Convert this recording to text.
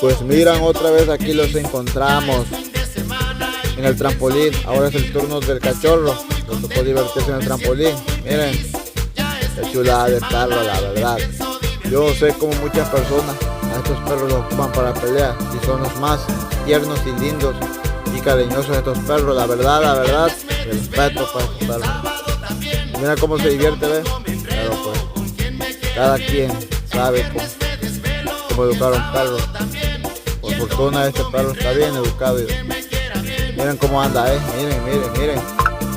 Pues miran, otra vez aquí los encontramos en el trampolín. Ahora es el turno del cachorro. Nos tocó divertirse en el trampolín. Miren, qué chulada de perro, la verdad. Yo sé como muchas personas a estos perros los ocupan para pelear y son los más tiernos y lindos y cariñosos estos perros. La verdad, respeto para estos perros. Mira cómo se divierte, ¿ves? Pero pues, cada quien sabe cómo educar a un perro. Por fortuna este perro está bien educado. Miren cómo anda, miren.